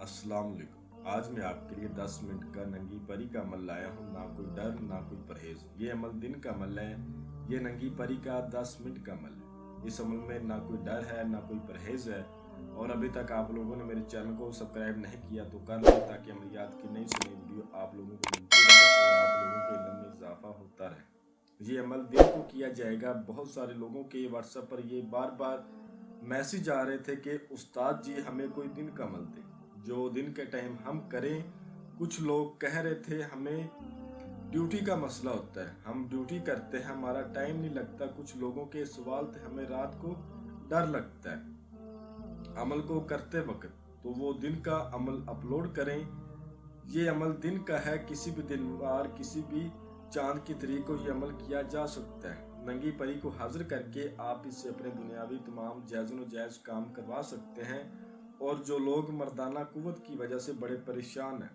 अस्सलाम वालेकुम। आज मैं आपके लिए 10 मिनट का नंगी परी का अमल लाया हूँ। ना कोई डर ना कोई परहेज। ये अमल दिन का अमल है। ये नंगी परी का 10 मिनट का अमल है। इस अमल में ना कोई डर है ना कोई परहेज है। और अभी तक आप लोगों ने मेरे चैनल को सब्सक्राइब नहीं किया तो कर लो, ताकि अमलियात की नई से नई वीडियो आप लोगों को मिलती रहे और आप लोगों के इल्म में इजाफा होता रहे। ये अमल दिन को किया जाएगा। बहुत सारे लोगों के व्हाट्सएप पर ये बार बार मैसेज आ रहे थे कि उस्ताद जी हमें कोई दिन का अमल दें जो दिन के टाइम हम करें। कुछ लोग कह रहे थे हमें ड्यूटी का मसला होता है, हम ड्यूटी करते हैं, हमारा टाइम नहीं लगता। कुछ लोगों के सवाल थे हमें रात को डर लगता है अमल को करते वक्त, तो वो दिन का अमल अपलोड करें। ये अमल दिन का है। किसी भी दिन वार किसी भी चांद की तारीख को ये अमल किया जा सकता है। नंगी परी को हाजिर करके आप इससे अपने दुनियावी तमाम जायज़ व जायज़ काम करवा सकते हैं। और जो लोग मर्दाना कुव्वत की वजह से बड़े परेशान हैं,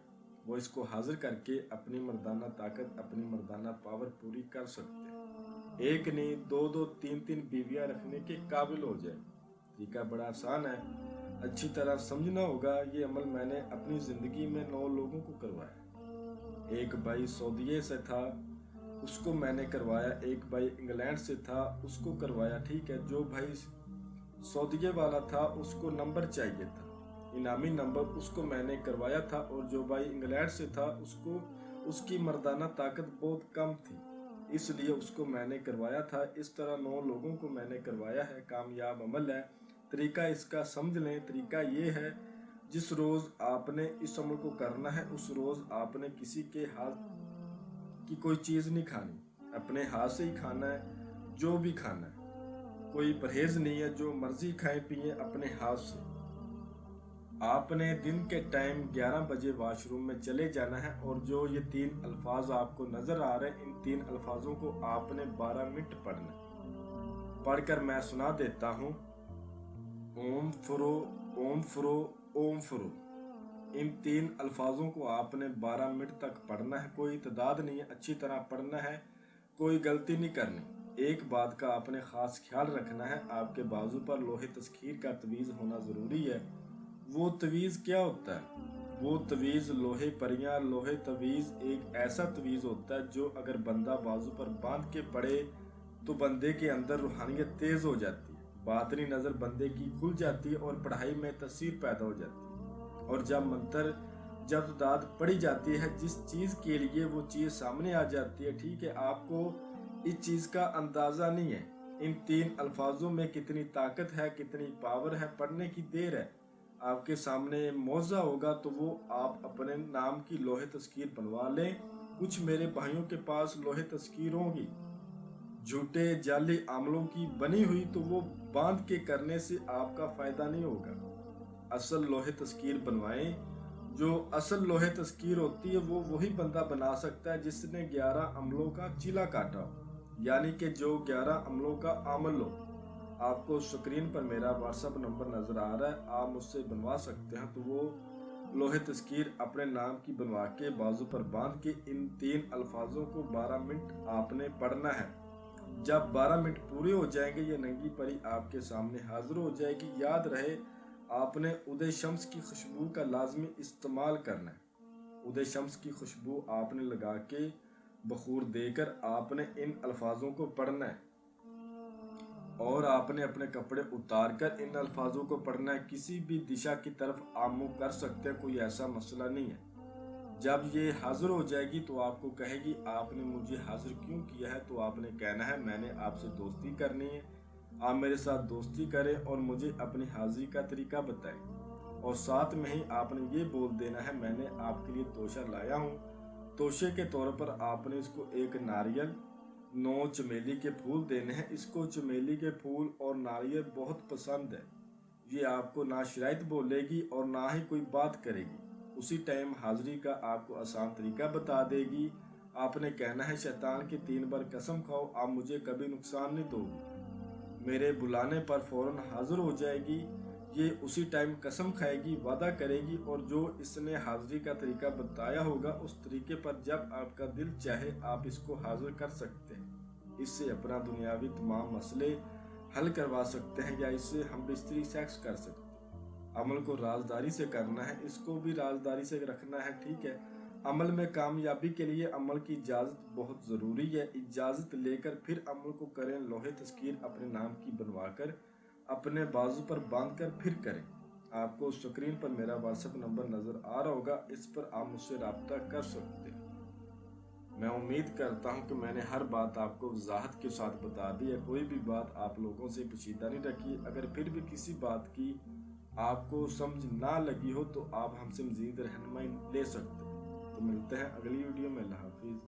वो इसको हाजिर करके अपनी मर्दाना ताकत, अपनी मर्दाना पावर पूरी कर सकते हैं। एक नहीं, दो दो, तीन तीन बीवियां रखने के काबिल हो जाए। तरीका बड़ा आसान है, अच्छी तरह समझना होगा। ये अमल मैंने अपनी ज़िंदगी में 9 लोगों को करवाया। एक भाई सऊदीये से था, उसको मैंने करवाया। एक भाई इंग्लैंड से था, उसको करवाया। ठीक है, जो भाई सऊदीये वाला था उसको नंबर चाहिए था, इनामी नंबर, उसको मैंने करवाया था। और जो भाई इंग्लैंड से था उसको उसकी मर्दाना ताकत बहुत कम थी, इसलिए उसको मैंने करवाया था। इस तरह 9 लोगों को मैंने करवाया है। कामयाब अमल है। तरीका इसका समझ लें। तरीका ये है, जिस रोज़ आपने इस अमल को करना है उस रोज़ आपने किसी के हाथ की कोई चीज़ नहीं खानी, अपने हाथ से ही खाना है। जो भी खाना है, कोई परहेज नहीं है। जो मर्जी खाएं पिए अपने हाथ से। आपने दिन के टाइम 11 बजे वॉशरूम में चले जाना है। और जो ये 3 अल्फाज आपको नजर आ रहे हैं, इन 3 अल्फाजों को आपने 12 मिनट पढ़ना। पढ़कर मैं सुना देता हूँ। ओम फुरो, ओम फुरो, ओम फुरो। इन 3 अल्फाजों को आपने 12 मिनट तक पढ़ना है। कोई तादाद नहीं है, अच्छी तरह पढ़ना है, कोई गलती नहीं करनी। एक बात का आपने ख़ास ख्याल रखना है, आपके बाजू पर लोहे तस्खीर का तवीज़ होना ज़रूरी है। वो तवीज़ क्या होता है? वो तवीज़ लोहे परियां, लोहे तवीज़ एक ऐसा तवीज़ होता है जो अगर बंदा बाजू पर बांध के पड़े तो बंदे के अंदर रूहानियत तेज़ हो जाती है, बातनी नज़र बंदे की खुल जाती है और पढ़ाई में तसीर पैदा हो जाती है। और जब दाद पड़ी जाती है, जिस चीज़ के लिए वो चीज़ सामने आ जाती है, ठीक है, आपको इस चीज़ का अंदाज़ा नहीं है। इन 3 अल्फाजों में कितनी ताकत है, कितनी पावर है। पढ़ने की देर है, आपके सामने मौजा होगा तो वो आप अपने नाम की लोहे तस्कीर बनवा लें। कुछ मेरे भाइयों के पास लोहे तस्कीर होंगी झूठे जाली आमलों की बनी हुई, तो वो बांध के करने से आपका फ़ायदा नहीं होगा। असल लोहे तस्कीर बनवाएं। जो असल लोहे तस्कीर होती है वो वही बंदा बना सकता है जिसने 11 अमलों का चीला काटा हो, यानी कि जो 11 अमलों का अमल हो। आपको स्क्रीन पर मेरा व्हाट्सएप नंबर नज़र आ रहा है, आप मुझसे बनवा सकते हैं। तो वो लोहे तस्कीर अपने नाम की बनवा के बाजू पर बांध के इन 3 अल्फाजों को 12 मिनट आपने पढ़ना है। जब 12 मिनट पूरे हो जाएंगे, ये नंगी परी आपके सामने हाजिर हो जाएगी। याद रहे, आपने उदय शम्स की खुशबू का लाजमी इस्तेमाल करना है। उदय शम्स की खुशबू आपने लगा के बखूर देकर आपने इन अल्फाजों को पढ़ना है। और आपने अपने कपड़े उतार कर इन अल्फाजों को पढ़ना है। किसी भी दिशा की तरफ आप मुँह कर सकते हैं, कोई ऐसा मसला नहीं है। जब ये हाजिर हो जाएगी तो आपको कहेगी आपने मुझे हाजिर क्यों किया है, तो आपने कहना है मैंने आपसे दोस्ती करनी है, आप मेरे साथ दोस्ती करें और मुझे अपनी हाजिरी का तरीका बताएं। और साथ में ही आपने ये बोल देना है मैंने आपके लिए तोशा लाया हूँ। तोशे के तौर पर आपने इसको 1 नारियल, 9 चमेली के फूल देने हैं। इसको चमेली के फूल और नारियल बहुत पसंद है। ये आपको ना शिरायत बोलेगी और ना ही कोई बात करेगी। उसी टाइम हाजिरी का आपको आसान तरीका बता देगी। आपने कहना है शैतान की 3 बार कसम खाओ, आप मुझे कभी नुकसान नहीं दोगे। मेरे बुलाने पर फौरन हाजिर हो जाएगी। ये उसी टाइम कसम खाएगी, वादा करेगी, और जो इसने हाजिरी का तरीका बताया होगा उस तरीके पर जब आपका दिल चाहे आप इसको हाजिर कर सकते हैं। इससे अपना दुनियावी तमाम मसले हल करवा सकते हैं, या इससे हम बिस्तरी सेक्स कर सकते हैं। अमल को राजदारी से करना है, इसको भी राजदारी से रखना है, ठीक है। अमल में कामयाबी के लिए अमल की इजाज़त बहुत ज़रूरी है। इजाज़त लेकर फिर अमल को करें। लोहे तस्कीर अपने नाम की बनवाकर अपने बाजू पर बांध कर फिर करें। आपको स्क्रीन पर मेरा व्हाट्सएप नंबर नज़र आ रहा होगा, इस पर आप मुझसे रब्ता कर सकते हैं। मैं उम्मीद करता हूं कि मैंने हर बात आपको वजाहत के साथ बता दी है। कोई भी बात आप लोगों से पोशीदा नहीं रखी। अगर फिर भी किसी बात की आपको समझ ना लगी हो तो आप हमसे मज़ीद रहनुमाई ले सकते हैं। तो मिलते हैं अगली वीडियो में। अल्लाह हाफिज़।